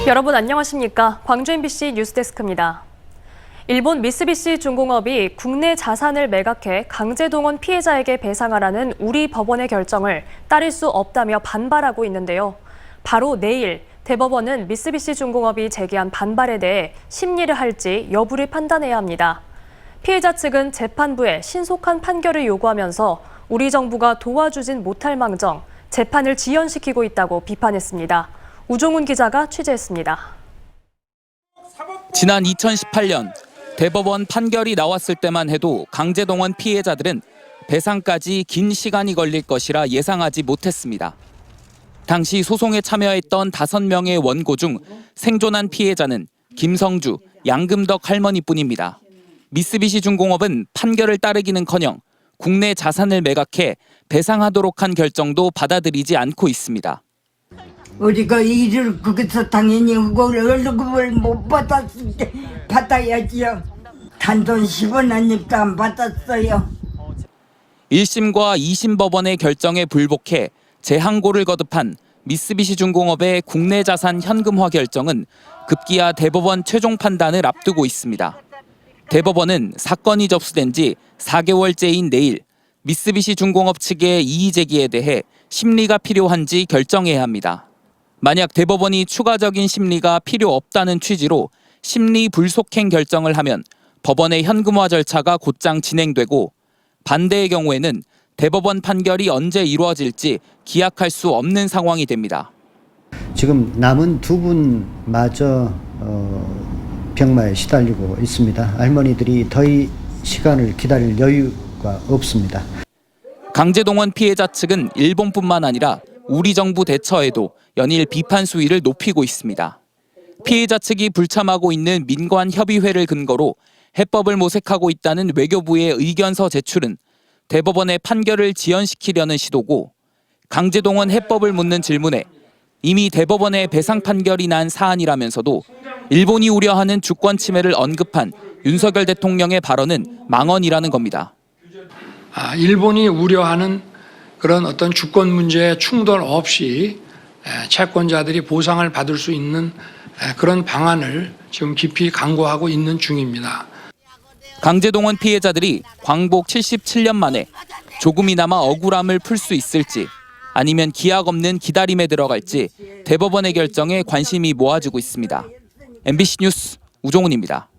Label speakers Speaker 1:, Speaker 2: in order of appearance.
Speaker 1: 여러분 안녕하십니까? 광주 MBC 뉴스데스크입니다. 일본 미쓰비시 중공업이 국내 자산을 매각해 강제동원 피해자에게 배상하라는 우리 법원의 결정을 따를 수 없다며 반발하고 있는데요. 바로 내일 대법원은 미쓰비시 중공업이 제기한 반발에 대해 심리를 할지 여부를 판단해야 합니다. 피해자 측은 재판부에 신속한 판결을 요구하면서 우리 정부가 도와주진 못할 망정 재판을 지연시키고 있다고 비판했습니다. 우종훈 기자가 취재했습니다.
Speaker 2: 지난 2018년 대법원 판결이 나왔을 때만 해도 강제동원 피해자들은 배상까지 긴 시간이 걸릴 것이라 예상하지 못했습니다. 당시 소송에 참여했던 5명의 원고 중 생존한 피해자는 김성주, 양금덕 할머니뿐입니다. 미쓰비시 중공업은 판결을 따르기는커녕 국내 자산을 매각해 배상하도록 한 결정도 받아들이지 않고 있습니다.
Speaker 3: 우리가 일을 거기서 당연히 월급을 못 받았을 때 받아야지요. 단돈 10원 한 입도 안 받았어요.
Speaker 2: 1심과 2심 법원의 결정에 불복해 재항고를 거듭한 미쓰비시 중공업의 국내 자산 현금화 결정은 급기야 대법원 최종 판단을 앞두고 있습니다. 대법원은 사건이 접수된 지 4개월째인 내일 미쓰비시 중공업 측의 이의 제기에 대해 심리가 필요한지 결정해야 합니다. 만약 대법원이 추가적인 심리가 필요 없다는 취지로 심리 불속행 결정을 하면 법원의 현금화 절차가 곧장 진행되고 반대의 경우에는 대법원 판결이 언제 이루어질지 기약할 수 없는 상황이 됩니다.
Speaker 4: 지금 남은 2분마저 병마에 시달리고 있습니다. 할머니들이 더 시간을 기다릴 여유가 없습니다.
Speaker 2: 강제동원 피해자 측은 일본뿐만 아니라 우리 정부 대처에도 연일 비판 수위를 높이고 있습니다. 피해자 측이 불참하고 있는 민관협의회를 근거로 해법을 모색하고 있다는 외교부의 의견서 제출은 대법원의 판결을 지연시키려는 시도고, 강제동원 해법을 묻는 질문에 이미 대법원의 배상 판결이 난 사안이라면서도 일본이 우려하는 주권 침해를 언급한 윤석열 대통령의 발언은 망언이라는 겁니다.
Speaker 5: 일본이 우려하는 그런 어떤 주권 문제에 충돌 없이 채권자들이 보상을 받을 수 있는 그런 방안을 지금 깊이 강구하고 있는 중입니다.
Speaker 2: 강제동원 피해자들이 광복 77년 만에 조금이나마 억울함을 풀 수 있을지 아니면 기약 없는 기다림에 들어갈지 대법원의 결정에 관심이 모아지고 있습니다. MBC 뉴스 우종훈입니다.